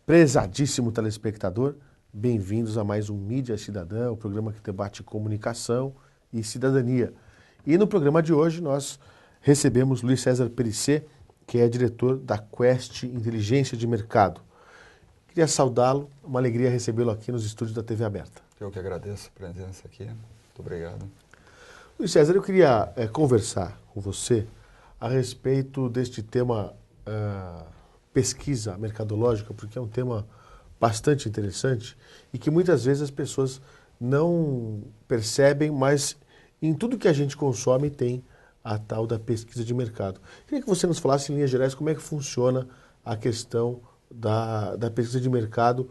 Prezadíssimo telespectador, bem-vindos a mais um Mídia Cidadã, o programa que debate comunicação e cidadania. E no programa de hoje nós recebemos Luiz César Perissé, que é diretor da Quest Inteligência de Mercado. Queria saudá-lo, uma alegria recebê-lo aqui nos estúdios da TV Aberta. Eu que agradeço a presença aqui, muito obrigado. Luiz César, eu queria conversar com você a respeito deste tema pesquisa mercadológica, porque é um tema bastante interessante e que muitas vezes as pessoas não percebem, mas em tudo que a gente consome tem a tal da pesquisa de mercado. Queria que você nos falasse em linhas gerais como é que funciona a questão da pesquisa de mercado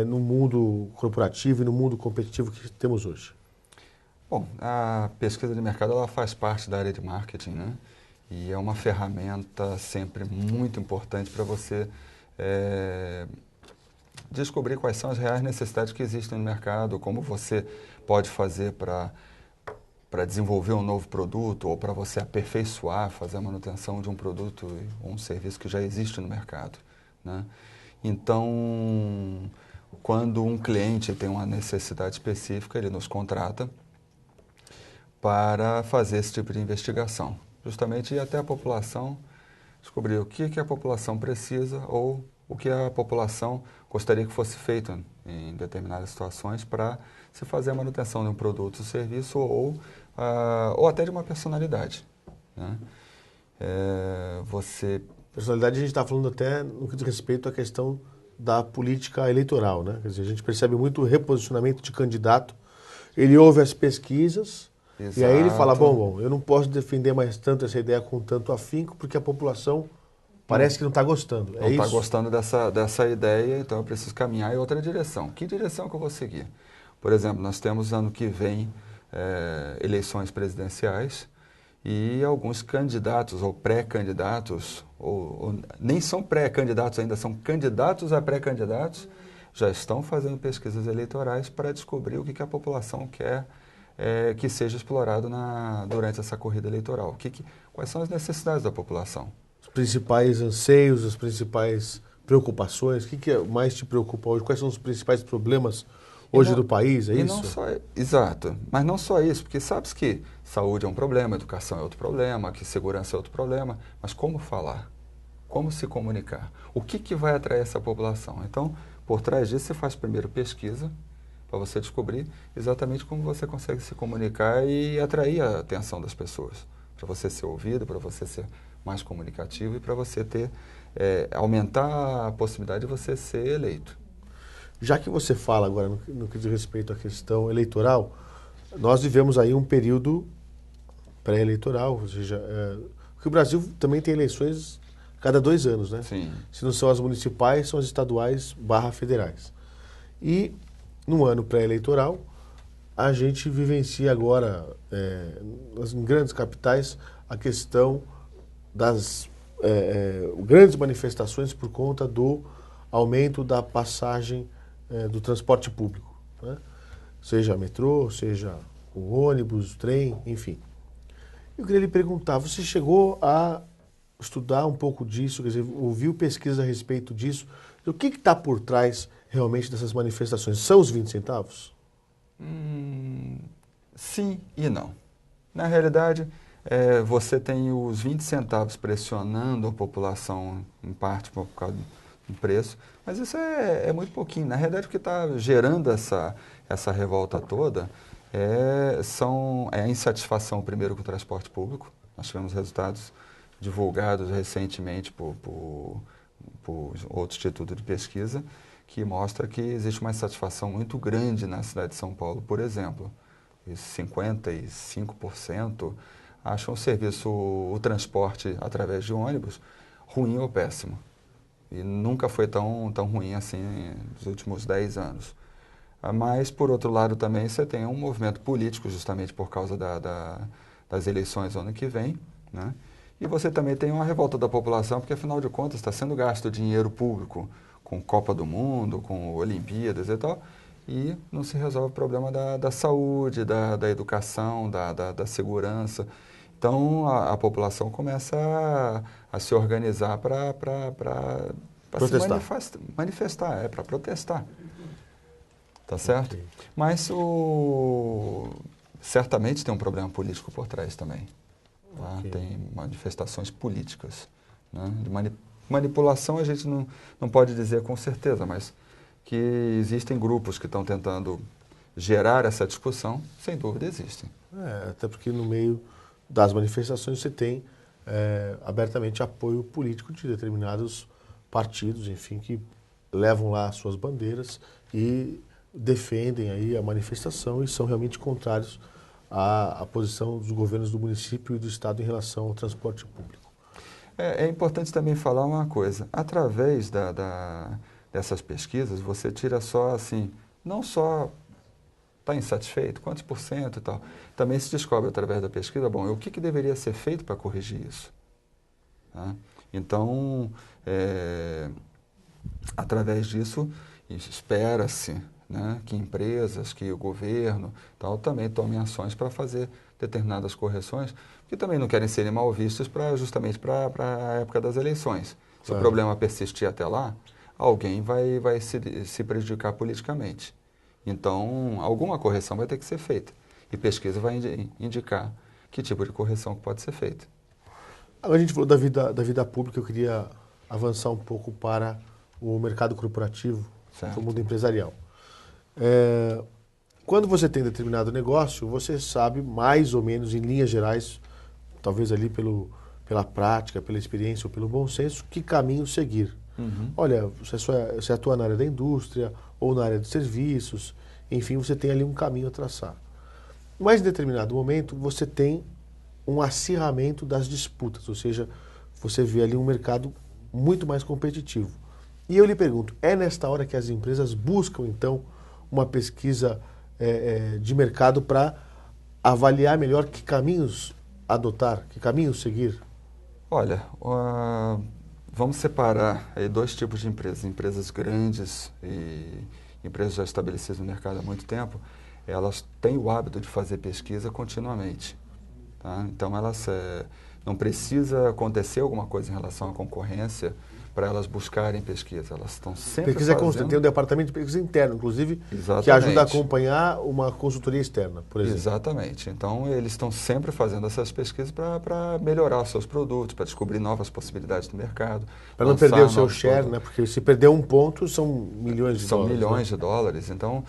no mundo corporativo e no mundo competitivo que temos hoje. Bom, a pesquisa de mercado ela faz parte da área de marketing, né? E é uma ferramenta sempre muito importante para você descobrir quais são as reais necessidades que existem no mercado, como você pode fazer para desenvolver um novo produto ou para você aperfeiçoar, fazer a manutenção de um produto ou um serviço que já existe no mercado, né? Então, quando um cliente tem uma necessidade específica, ele nos contrata para fazer esse tipo de investigação. Justamente ir até a população, descobrir o que a população precisa ou o que a população gostaria que fosse feito em determinadas situações para se fazer a manutenção de um produto ou serviço ou até de uma personalidade, né? Personalidade a gente está falando até no que diz respeito à questão da política eleitoral, né? Quer dizer, a gente percebe muito o reposicionamento de candidato, ele ouve as pesquisas. Exato. E aí ele fala, bom, eu não posso defender mais tanto essa ideia com tanto afinco, porque a população parece que não está gostando. Não está gostando dessa ideia, então eu preciso caminhar em outra direção. Que direção que eu vou seguir? Por exemplo, nós temos ano que vem eleições presidenciais e alguns candidatos ou pré-candidatos, ou nem são pré-candidatos ainda, são candidatos a pré-candidatos, já estão fazendo pesquisas eleitorais para descobrir o que a população quer que seja explorado durante essa corrida eleitoral. Quais são as necessidades da população? Os principais anseios, as principais preocupações, o que mais te preocupa hoje? Quais são os principais problemas hoje do país, é isso? Exato, mas não só isso, porque sabes que saúde é um problema, educação é outro problema, que segurança é outro problema, mas como falar? Como se comunicar? O que vai atrair essa população? Então, por trás disso, você faz primeiro pesquisa, para você descobrir exatamente como você consegue se comunicar e atrair a atenção das pessoas. Para você ser ouvido, para você ser mais comunicativo e para você aumentar a possibilidade de você ser eleito. Já que você fala agora no que diz respeito à questão eleitoral, nós vivemos aí um período pré-eleitoral, ou seja, porque o Brasil também tem eleições cada 2 anos, né? Sim. Se não são as municipais, são as estaduais / federais. E no ano pré-eleitoral, a gente vivencia agora, em grandes capitais, a questão das grandes manifestações por conta do aumento da passagem do transporte público, né? Seja metrô, seja o ônibus, trem, enfim. Eu queria lhe perguntar, você chegou a estudar um pouco disso, quer dizer, ouviu pesquisa a respeito disso? O que está por trás realmente dessas manifestações? São os 20 centavos? Sim e não. Na realidade, você tem os 20 centavos pressionando a população, em parte por causa do preço, mas isso é muito pouquinho. Na realidade, o que está gerando essa revolta toda é a insatisfação, primeiro, com o transporte público. Nós tivemos resultados divulgados recentemente por outro instituto de pesquisa, que mostra que existe uma insatisfação muito grande na cidade de São Paulo, por exemplo. 55% acham o transporte através de ônibus ruim ou péssimo. E nunca foi tão ruim assim nos últimos 10 anos. Mas, por outro lado, também você tem um movimento político, justamente por causa das eleições ano que vem, né? E você também tem uma revolta da população, porque, afinal de contas, está sendo gasto dinheiro público com Copa do Mundo, com Olimpíadas e tal, e não se resolve o problema da saúde, da educação, da segurança. Então, a população começa a se organizar para Para se Protestar. manifestar, é para protestar. Tá certo? Ok. Mas certamente tem um problema político por trás também. Tá? Ok. Tem manifestações políticas. Né? De manipulação a gente não pode dizer com certeza, mas que existem grupos que estão tentando gerar essa discussão, sem dúvida existem. Até porque no meio das manifestações você tem abertamente apoio político de determinados partidos, enfim, que levam lá as suas bandeiras e defendem aí a manifestação e são realmente contrários à posição dos governos do município e do estado em relação ao transporte público. É importante também falar uma coisa. Através dessas pesquisas, você tira só assim, não só está insatisfeito, quantos por cento e tal. Também se descobre através da pesquisa, bom, o que deveria ser feito para corrigir isso? Tá? Então, através disso, espera-se, né, que empresas, que o governo tal, também tomem ações para fazer determinadas correções, que também não querem serem mal vistos justamente para a época das eleições. Se o problema persistir até lá, alguém vai se prejudicar politicamente. Então, alguma correção vai ter que ser feita. E pesquisa vai indicar que tipo de correção que pode ser feita. Agora a gente falou da vida pública, eu queria avançar um pouco para o mercado corporativo, Certo. o mundo empresarial. Quando você tem determinado negócio, você sabe mais ou menos, em linhas gerais, talvez ali pela prática, pela experiência ou pelo bom senso, que caminho seguir. Uhum. Olha, você atua na área da indústria ou na área de serviços, enfim, você tem ali um caminho a traçar. Mas em determinado momento você tem um acirramento das disputas, ou seja, você vê ali um mercado muito mais competitivo. E eu lhe pergunto, é nesta hora que as empresas buscam então uma pesquisa de mercado para avaliar melhor que caminhos adotar, que caminhos seguir? Olha, vamos separar aí dois tipos de empresas. Empresas grandes e empresas já estabelecidas no mercado há muito tempo, elas têm o hábito de fazer pesquisa continuamente. Tá? Então, elas não precisa acontecer alguma coisa em relação à concorrência para elas buscarem pesquisa. Elas estão sempre Pesquisa fazendo... constante, tem um departamento de pesquisa interno, inclusive, Exatamente. que ajuda a acompanhar uma consultoria externa, por exemplo. Exatamente. Então, eles estão sempre fazendo essas pesquisas para melhorar os seus produtos, para descobrir novas possibilidades no mercado. Para não perder o seu share, né? Porque se perder um ponto, são milhões de dólares. São milhões de dólares. Então,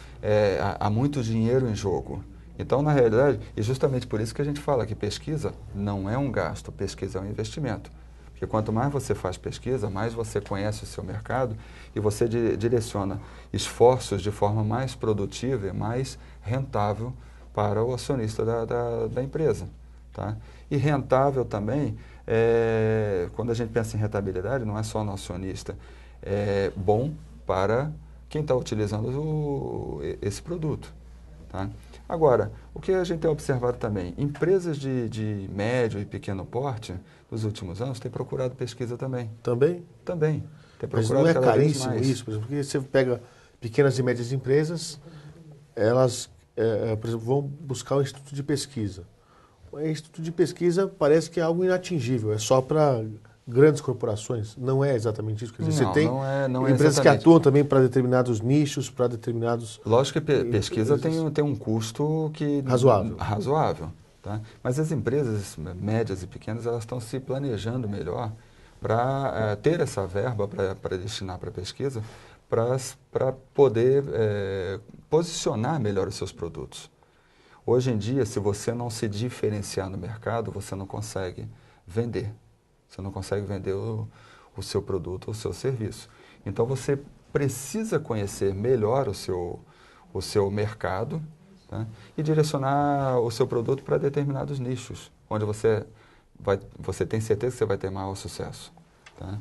há muito dinheiro em jogo. Então, na realidade, e justamente por isso que a gente fala que pesquisa não é um gasto, pesquisa é um investimento. Porque quanto mais você faz pesquisa, mais você conhece o seu mercado e você direciona esforços de forma mais produtiva e mais rentável para o acionista da empresa. Tá? E rentável também, quando a gente pensa em rentabilidade, não é só no acionista, é bom para quem está utilizando esse produto. Tá? Agora, o que a gente tem observado também, empresas de médio e pequeno porte, nos últimos anos, têm procurado pesquisa também. Também? Também. Tem Mas procurado não é cada vez caríssimo mais. isso, por exemplo, porque você pega pequenas e médias empresas, elas, por exemplo, vão buscar um instituto de pesquisa. O instituto de pesquisa parece que é algo inatingível, é só para grandes corporações. Não é exatamente isso. Quer dizer, Não, você tem não é empresas que exatamente. atuam também para determinados nichos, para determinados... Lógico que pesquisa tem um custo que razoável, tá? Mas as empresas médias e pequenas, elas estão se planejando melhor para ter essa verba para destinar para pesquisa, para poder posicionar melhor os seus produtos. Hoje em dia, se você não se diferenciar no mercado, você não consegue vender. Você não consegue vender o seu produto ou o seu serviço. Então, você precisa conhecer melhor o seu mercado, tá? E direcionar o seu produto para determinados nichos, onde você tem certeza que você vai ter maior sucesso. Tá?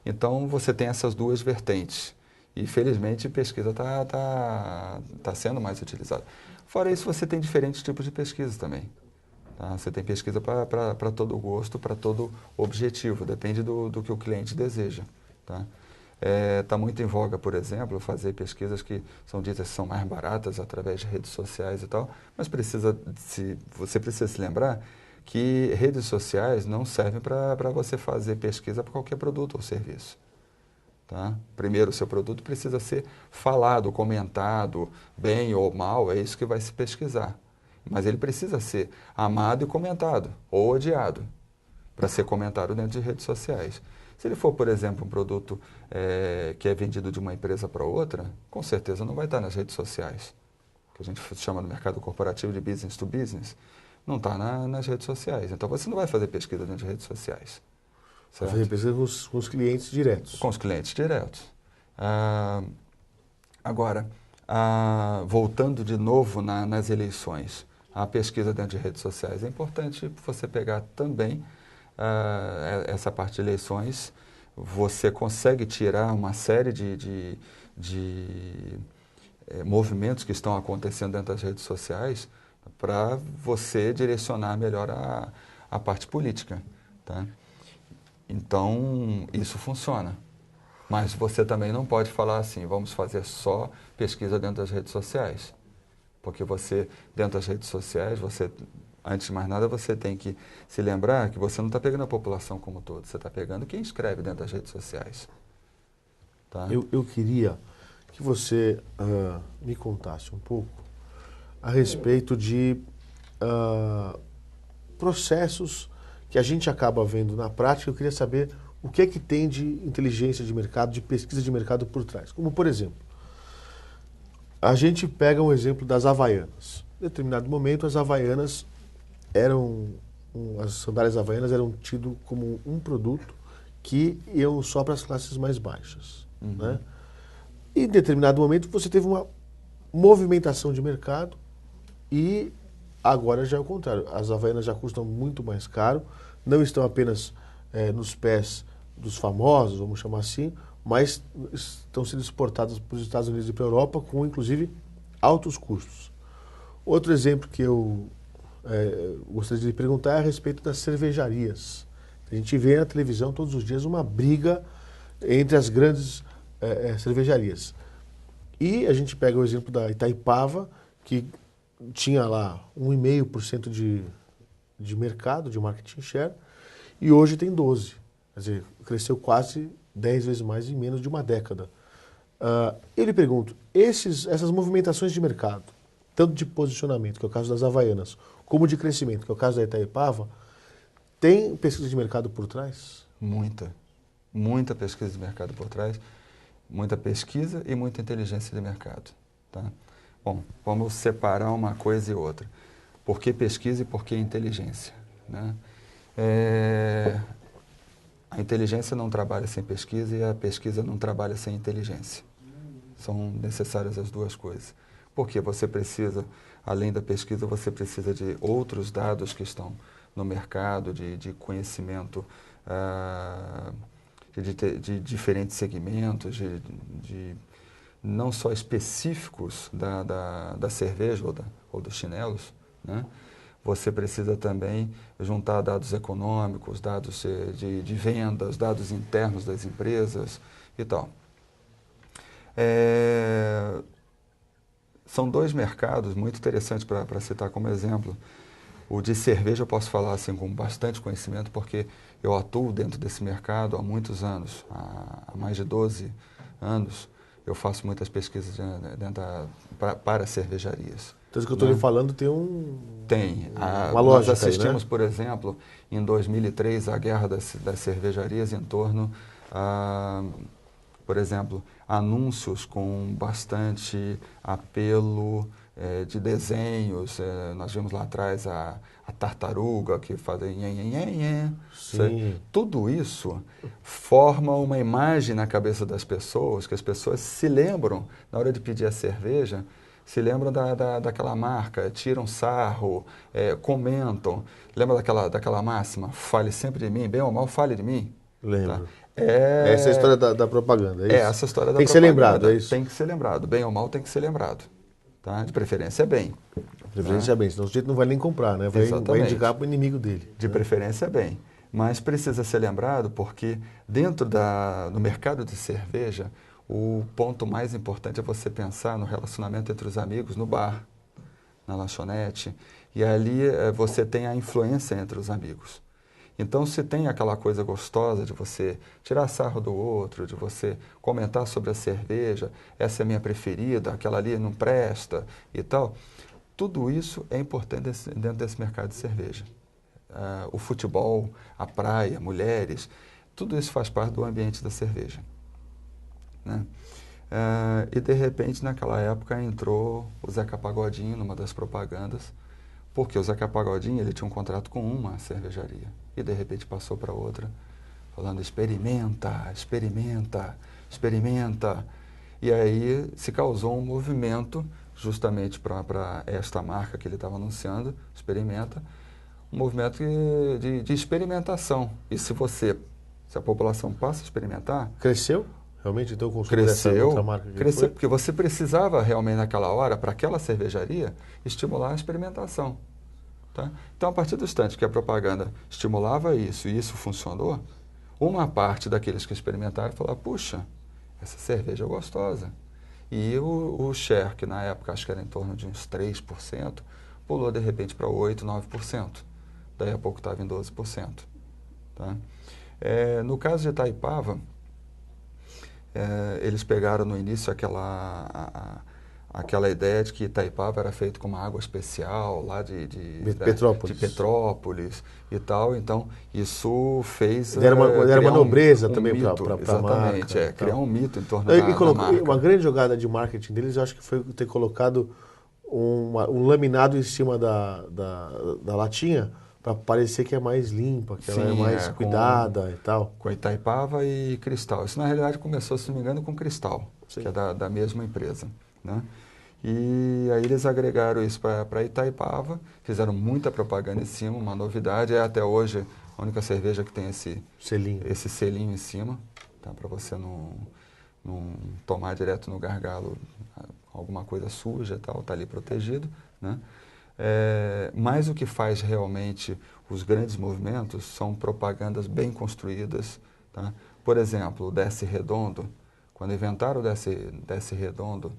Então, você tem essas duas vertentes. E, felizmente, pesquisa tá sendo mais utilizada. Fora isso, você tem diferentes tipos de pesquisa também. Tá? Você tem pesquisa para todo gosto, para todo objetivo, depende do que o cliente deseja. Tá? Tá muito em voga, por exemplo, fazer pesquisas que são ditas que são mais baratas através de redes sociais e tal, mas você precisa se lembrar que redes sociais não servem para você fazer pesquisa para qualquer produto ou serviço. Tá? Primeiro, o seu produto precisa ser falado, comentado, bem ou mal, é isso que vai se pesquisar. Mas ele precisa ser amado e comentado, ou odiado, para ser comentado dentro de redes sociais. Se ele for, por exemplo, um produto que é vendido de uma empresa para outra, com certeza não vai estar nas redes sociais. Que a gente chama no mercado corporativo de business to business, não está nas redes sociais. Então, você não vai fazer pesquisa dentro de redes sociais. Vai fazer pesquisa com os clientes diretos. Com os clientes diretos. Agora, voltando de novo nas eleições, a pesquisa dentro de redes sociais, é importante você pegar também essa parte de eleições. Você consegue tirar uma série de movimentos que estão acontecendo dentro das redes sociais para você direcionar melhor a parte política. Tá? Então, isso funciona. Mas você também não pode falar assim, vamos fazer só pesquisa dentro das redes sociais. Porque dentro das redes sociais, antes de mais nada, você tem que se lembrar que você não está pegando a população como um todo, você está pegando quem escreve dentro das redes sociais. Tá? Eu queria que você me contasse um pouco a respeito de processos que a gente acaba vendo na prática. Eu queria saber o que é que tem de inteligência de mercado, de pesquisa de mercado por trás. Como, por exemplo, a gente pega um exemplo das Havaianas. Em determinado momento, as Havaianas as sandálias Havaianas eram tidas como um produto que iam só para as classes mais baixas. Uhum. Né? E em determinado momento, você teve uma movimentação de mercado e agora já é o contrário. As Havaianas já custam muito mais caro, não estão apenas nos pés dos famosos, vamos chamar assim, mas estão sendo exportadas para os Estados Unidos e para a Europa com, inclusive, altos custos. Outro exemplo que eu gostaria de lhe perguntar é a respeito das cervejarias. A gente vê na televisão todos os dias uma briga entre as grandes cervejarias. E a gente pega o exemplo da Itaipava, que tinha lá 1,5% de mercado, de market share, e hoje tem 12%. Quer dizer, cresceu quase 10 vezes mais em menos de uma década. Eu lhe pergunto, essas movimentações de mercado, tanto de posicionamento, que é o caso das Havaianas, como de crescimento, que é o caso da Itaipava, tem pesquisa de mercado por trás? Muita pesquisa de mercado por trás, muita pesquisa e muita inteligência de mercado. Tá? Bom, vamos separar uma coisa e outra. Por que pesquisa e por que inteligência? Né? A inteligência não trabalha sem pesquisa e a pesquisa não trabalha sem inteligência. São necessárias as duas coisas. Porque você precisa, além da pesquisa, você precisa de outros dados que estão no mercado, de conhecimento de diferentes segmentos, não só específicos da cerveja ou dos chinelos, né? Você precisa também juntar dados econômicos, dados de vendas, dados internos das empresas e tal. São dois mercados muito interessantes para citar como exemplo. O de cerveja eu posso falar assim com bastante conhecimento, porque eu atuo dentro desse mercado há muitos anos, há mais de 12 anos. Eu faço muitas pesquisas para cervejarias. Então, isso que eu estou lhe falando tem uma lógica. Nós assistimos, né? Por exemplo, em 2003, a guerra das cervejarias em torno por exemplo, anúncios com bastante apelo de desenhos. Nós vimos lá atrás a tartaruga que fazem nhen. Tudo isso forma uma imagem na cabeça das pessoas, que as pessoas se lembram, na hora de pedir a cerveja, se lembram daquela marca, tiram sarro, comentam. Lembra daquela máxima? Fale sempre de mim, bem ou mal, fale de mim. Lembro. Tá? Essa é a história da propaganda, é isso? Essa história da propaganda. Tem que ser lembrado, é isso? Tem que ser lembrado. Bem ou mal tem que ser lembrado. Tá? De preferência, bem. De preferência, bem. Senão o sujeito não vai nem comprar, né? Vai indicar para o inimigo dele. De preferência, bem. Mas precisa ser lembrado porque dentro do mercado de cerveja, o ponto mais importante é você pensar no relacionamento entre os amigos no bar, na lanchonete. E ali você tem a influência entre os amigos. Então, se tem aquela coisa gostosa de você tirar sarro do outro, de você comentar sobre a cerveja, essa é a minha preferida, aquela ali não presta e tal, tudo isso é importante dentro desse mercado de cerveja. O futebol, a praia, mulheres, tudo isso faz parte do ambiente da cerveja, né? E de repente, naquela época, entrou o Zeca Pagodinho numa das propagandas, porque o Zeca Pagodinho ele tinha um contrato com uma cervejaria e de repente passou para outra, falando experimenta, experimenta, experimenta. E aí se causou um movimento justamente para esta marca que ele estava anunciando, experimenta, um movimento de experimentação. E se a população passa a experimentar... Cresceu? Realmente, então, o consumo dessa outra marca? Cresceu, porque você precisava realmente naquela hora, para aquela cervejaria, estimular a experimentação. Tá? Então, a partir do instante que a propaganda estimulava isso e isso funcionou, uma parte daqueles que experimentaram falou, puxa, essa cerveja é gostosa. E o share, que na época acho que era em torno de uns 3%, pulou de repente para 8%, 9%. Daí a pouco estava em 12%. Tá? No caso de Itaipava, eles pegaram no início aquela ideia de que Itaipava era feito com uma água especial lá de Petrópolis e tal. Então, isso fez... Deram uma nobreza também para a marca. Exatamente, criar um mito em torno da marca. Uma grande jogada de marketing deles, eu acho que foi ter colocado um laminado em cima da latinha, para parecer que é mais limpa, que ela é mais cuidada e tal. Com Itaipava e Cristal. Isso, na realidade, começou, se não me engano, com Cristal, que é da mesma empresa, né? E aí eles agregaram isso para Itaipava, fizeram muita propaganda em cima, uma novidade. É até hoje a única cerveja que tem esse selinho em cima, tá? Para você não tomar direto no gargalo alguma coisa suja e tal, tá ali protegido, né? Mas o que faz realmente os grandes movimentos são propagandas bem construídas. Tá? Por exemplo, o Desce Redondo, quando inventaram o Desce Redondo...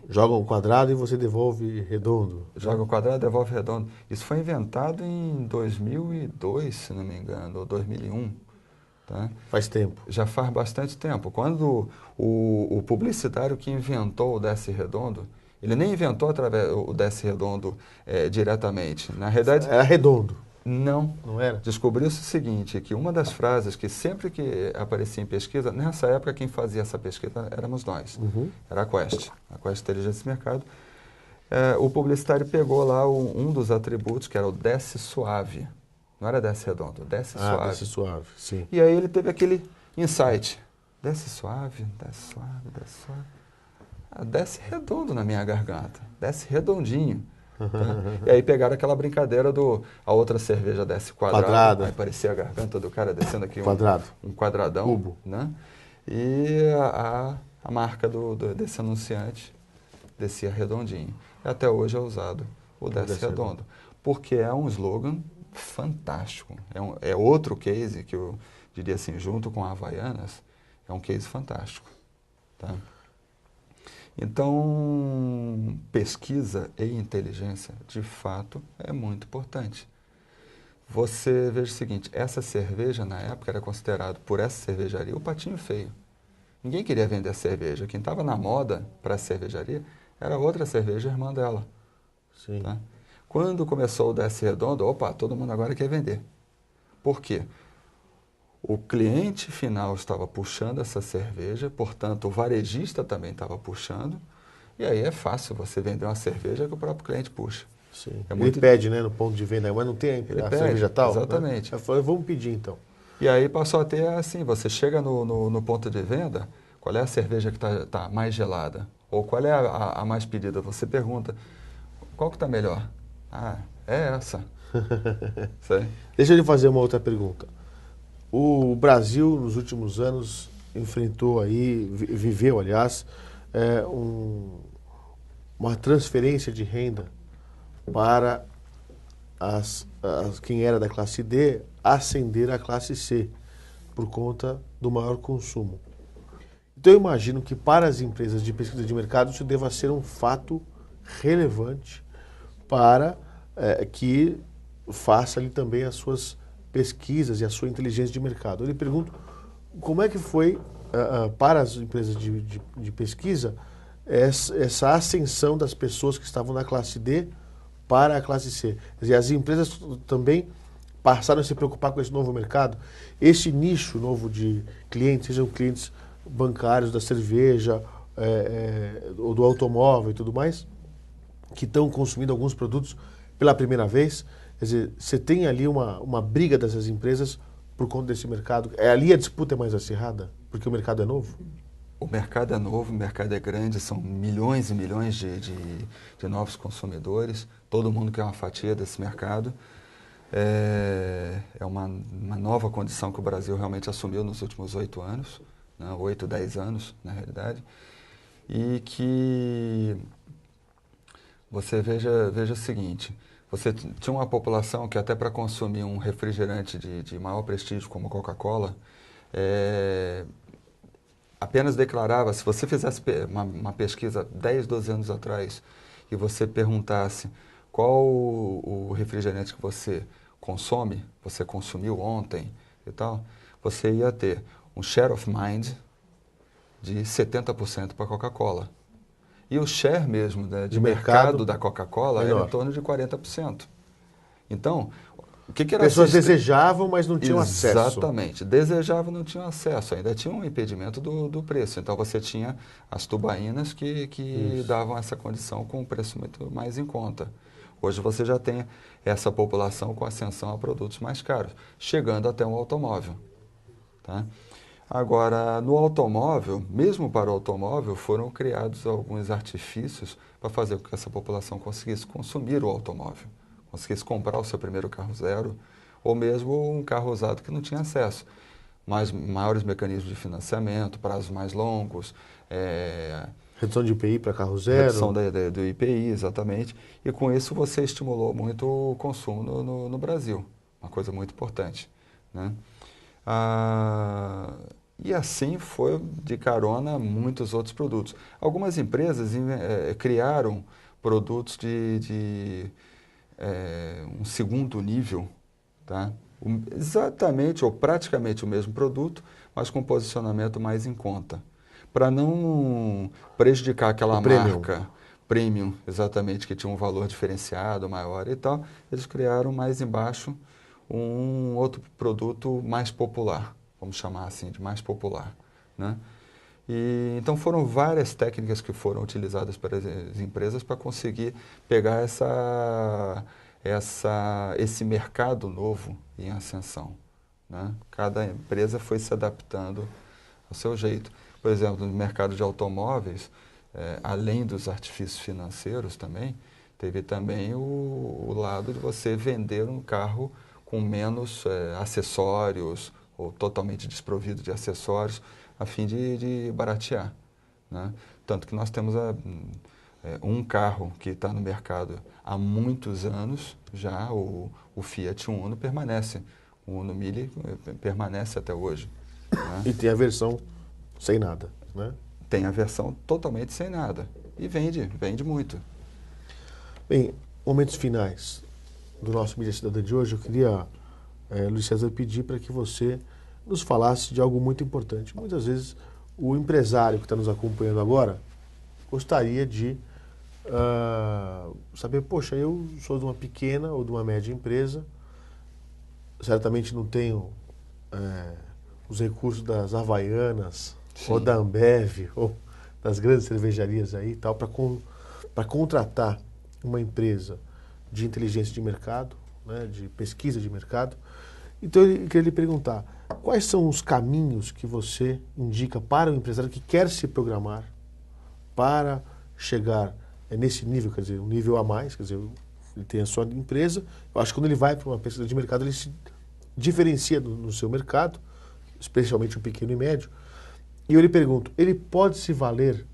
Joga um quadrado e você devolve redondo. Joga um quadrado e devolve redondo. Isso foi inventado em 2002, se não me engano, ou 2001. Tá? Faz tempo. Já faz bastante tempo. Quando o publicitário que inventou o Desce Redondo, ele nem inventou o Desce Redondo diretamente. Na realidade... Era redondo. Não. Não era? Descobriu-se o seguinte, que uma das frases que sempre que aparecia em pesquisa, nessa época quem fazia essa pesquisa éramos nós. Era a Quest Inteligência de Mercado. O publicitário pegou lá um dos atributos, que era o Desce Suave. Não era Desce Redondo, Desce Suave. Desce Suave, sim. E aí ele teve aquele insight. Desce suave, desce suave, desce suave. Desce redondo na minha garganta, desce redondinho. Tá? E aí pegaram aquela brincadeira a outra cerveja desce quadrado. Aí parecia a garganta do cara descendo aqui um quadradão. Cubo. Né? E a marca desse anunciante descia redondinho. E até hoje é usado o Desce Redondo. Porque é um slogan fantástico. É outro case que eu diria assim, junto com a Havaianas, é um case fantástico. Tá? Então, pesquisa e inteligência, de fato, é muito importante. Você veja o seguinte, essa cerveja, na época, era considerado por essa cervejaria o patinho feio. Ninguém queria vender a cerveja. Quem estava na moda para a cervejaria era outra cerveja irmã dela. Sim. Tá? Quando começou o Desce Redondo, todo mundo agora quer vender. Por quê? O cliente final estava puxando essa cerveja, portanto, o varejista também estava puxando, e aí é fácil você vender uma cerveja que o próprio cliente puxa. Sim. Ele pede, né, no ponto de venda, mas não tem a cerveja tal? Exatamente. Né? Eu falei, vamos pedir então. E aí passou a ter assim, você chega no ponto de venda, qual é a cerveja que está mais gelada? Ou qual é a mais pedida? Você pergunta, qual que está melhor? É essa. Deixa eu lhe fazer uma outra pergunta. O Brasil, nos últimos anos, enfrentou aí, viveu, aliás, uma transferência de renda para quem era da classe D ascender à classe C, por conta do maior consumo. Então, eu imagino que para as empresas de pesquisa de mercado isso deva ser um fato relevante para que faça ali também as suas pesquisas e a sua inteligência de mercado. Eu lhe pergunto, como é que foi para as empresas de pesquisa essa ascensão das pessoas que estavam na classe D para a classe C? Quer dizer, as empresas também passaram a se preocupar com esse novo mercado, esse nicho novo de clientes, sejam clientes bancários, da cerveja, ou do automóvel e tudo mais, que estão consumindo alguns produtos pela primeira vez. Quer dizer, você tem ali uma briga dessas empresas por conta desse mercado. Ali a disputa é mais acirrada, porque o mercado é novo? O mercado é novo, o mercado é grande, são milhões e milhões de novos consumidores, todo mundo quer uma fatia desse mercado. É uma nova condição que o Brasil realmente assumiu nos últimos 8 anos, né, 8, 10 anos, na realidade, e que você veja o seguinte, você tinha uma população que até para consumir um refrigerante de maior prestígio como Coca-Cola, apenas declarava, se você fizesse uma pesquisa 10, 12 anos atrás e você perguntasse qual o refrigerante que você consome, você consumiu ontem e tal, você ia ter um share of mind de 70% para a Coca-Cola. E o share mesmo, né, de mercado da Coca-Cola era em torno de 40%. Então, o que era pessoas desejavam, mas não tinham acesso. Exatamente. Desejavam, não tinham acesso. Ainda tinha um impedimento do preço. Então, você tinha as tubaínas que davam essa condição com um preço muito mais em conta. Hoje você já tem essa população com ascensão a produtos mais caros, chegando até um automóvel. Tá? Agora, no automóvel, mesmo para o automóvel, foram criados alguns artifícios para fazer com que essa população conseguisse consumir o automóvel, conseguisse comprar o seu primeiro carro zero, ou mesmo um carro usado que não tinha acesso. Maiores mecanismos de financiamento, prazos mais longos, redução de IPI para carro zero. Redução do IPI, exatamente. E com isso você estimulou muito o consumo no Brasil, uma coisa muito importante, né? E assim foi de carona muitos outros produtos. Algumas empresas criaram produtos de um segundo nível, tá? Exatamente ou praticamente o mesmo produto, mas com posicionamento mais em conta, para não prejudicar aquela marca premium, exatamente, que tinha um valor diferenciado maior e tal. Eles criaram mais embaixo um outro produto mais popular, vamos chamar assim, de mais popular, né? E, então foram várias técnicas que foram utilizadas pelas empresas para conseguir pegar esse mercado novo em ascensão, né? Cada empresa foi se adaptando ao seu jeito. Por exemplo, no mercado de automóveis, além dos artifícios financeiros também, teve também o lado de você vender um carro com menos acessórios ou totalmente desprovido de acessórios, a fim de baratear, né? Tanto que nós temos um carro que está no mercado há muitos anos, já o Fiat Uno permanece, o Uno Mille permanece até hoje, né? E tem a versão sem nada, né? Tem a versão totalmente sem nada e vende muito. Bem, momentos finais do nosso Mídia Cidadã de hoje, eu queria, Luiz César, pedir para que você nos falasse de algo muito importante. Muitas vezes o empresário que está nos acompanhando agora gostaria de saber, poxa, eu sou de uma pequena ou de uma média empresa, certamente não tenho os recursos das Havaianas, sim, ou da Ambev, ou das grandes cervejarias aí e tal, para contratar uma empresa de inteligência de mercado, né, de pesquisa de mercado. Então eu queria lhe perguntar, quais são os caminhos que você indica para o empresário que quer se programar para chegar nesse nível, quer dizer, um nível a mais, quer dizer, ele tem a sua empresa, eu acho que quando ele vai para uma pesquisa de mercado, ele se diferencia no seu mercado, especialmente o pequeno e médio, e eu lhe pergunto, ele pode se valer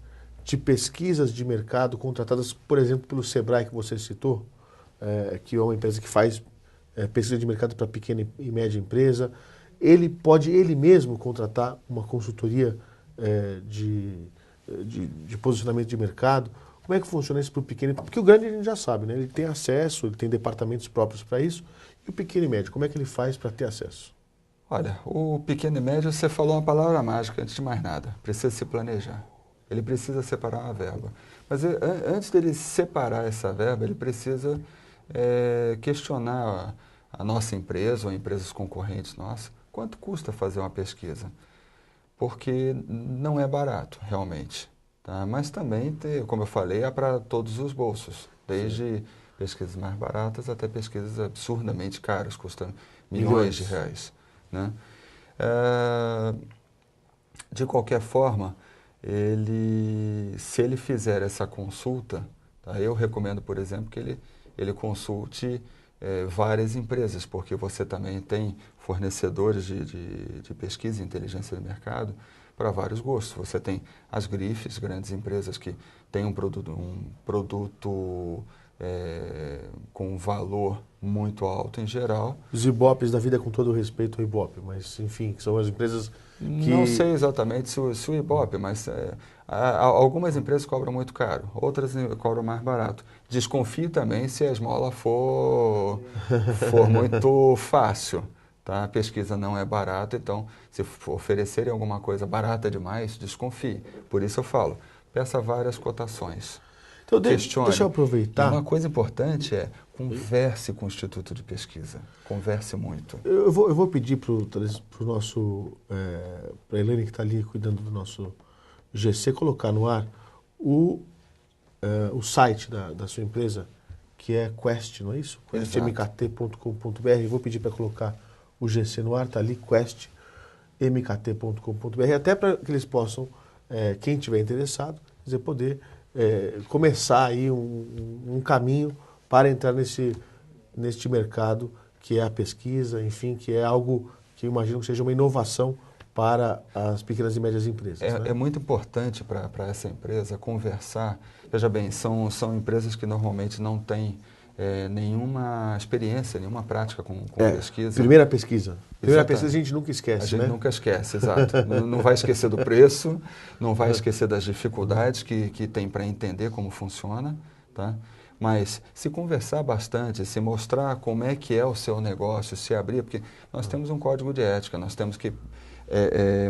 de pesquisas de mercado contratadas, por exemplo, pelo Sebrae, que você citou, que é uma empresa que faz pesquisa de mercado para pequena e média empresa. Ele pode, ele mesmo, contratar uma consultoria de posicionamento de mercado, Como é que funciona isso para o pequeno? Porque o grande a gente já sabe, né? Ele tem acesso, ele tem departamentos próprios para isso. E o pequeno e médio, como é que ele faz para ter acesso? Olha, o pequeno e médio, você falou uma palavra mágica, antes de mais nada, precisa se planejar. Ele precisa separar uma verba. Mas antes dele separar essa verba, ele precisa questionar a nossa empresa ou empresas concorrentes nossas, quanto custa fazer uma pesquisa? Porque não é barato, realmente. Tá? Mas também, como eu falei, é para todos os bolsos, desde pesquisas mais baratas até pesquisas absurdamente caras, custando milhões de reais. Né? De qualquer forma, se ele fizer essa consulta, tá? Eu recomendo, por exemplo, que ele consulte várias empresas, porque você também tem fornecedores de pesquisa e inteligência de mercado para vários gostos. Você tem as grifes, grandes empresas que têm um produto com valor muito alto em geral. Os Ibopes da vida, com todo o respeito ao Ibope, mas enfim, são as empresas que... Não sei exatamente se o Ibope, mas algumas empresas cobram muito caro, outras cobram mais barato. Desconfie também se a esmola for muito fácil. Tá? A pesquisa não é barata, então se oferecerem alguma coisa barata demais, desconfie. Por isso eu falo, peça várias cotações. Então, deixa eu aproveitar. E uma coisa importante é converse com o Instituto de Pesquisa. Converse muito. Eu vou pedir para o nosso, para a Elaine que está ali cuidando do nosso GC, colocar no ar o site da sua empresa, que é Quest, não é isso? questmkt.com.br. Eu vou pedir para colocar o GC no ar, está ali, questmkt.com.br, até para que eles possam, quem tiver interessado, poder começar aí um caminho para entrar neste mercado que é a pesquisa, enfim, que é algo que eu imagino que seja uma inovação para as pequenas e médias empresas. É muito importante para essa empresa conversar. Veja bem, são empresas que normalmente não têm nenhuma experiência, nenhuma prática com pesquisa. Primeira pesquisa. Primeira pesquisa a gente nunca esquece, A gente nunca esquece, exato. Não vai esquecer do preço, não vai esquecer das dificuldades que tem para entender como funciona, tá? Mas se conversar bastante, se mostrar como é que é o seu negócio, se abrir, porque nós temos um código de ética, nós temos que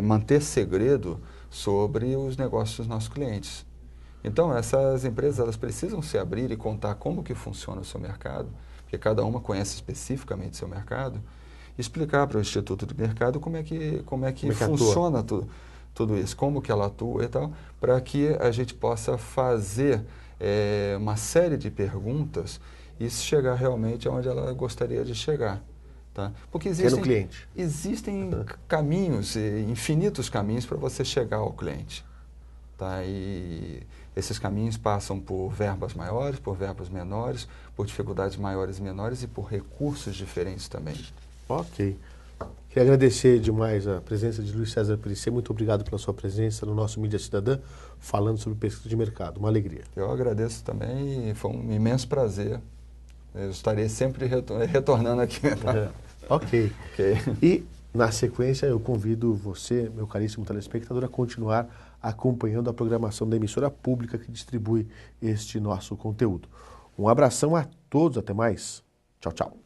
manter segredo sobre os negócios dos nossos clientes. Então, essas empresas elas precisam se abrir e contar como que funciona o seu mercado, porque cada uma conhece especificamente o seu mercado, e explicar para o Instituto de Mercado como é que funciona tudo isso, como que ela atua e tal, para que a gente possa fazer uma série de perguntas e chegar realmente aonde ela gostaria de chegar. Tá? Porque existem caminhos, infinitos caminhos para você chegar ao cliente. Tá? E esses caminhos passam por verbas maiores, por verbas menores, por dificuldades maiores e menores e por recursos diferentes também. Ok. Queria agradecer demais a presença de Luiz César Périssé. Muito obrigado pela sua presença no nosso Mídia Cidadã, falando sobre pesquisa de mercado. Uma alegria. Eu agradeço também e foi um imenso prazer. Eu estarei sempre retornando aqui. Tá? Ok. E, na sequência, eu convido você, meu caríssimo telespectador, a continuar acompanhando a programação da emissora pública que distribui este nosso conteúdo. Um abração a todos, até mais. Tchau, tchau.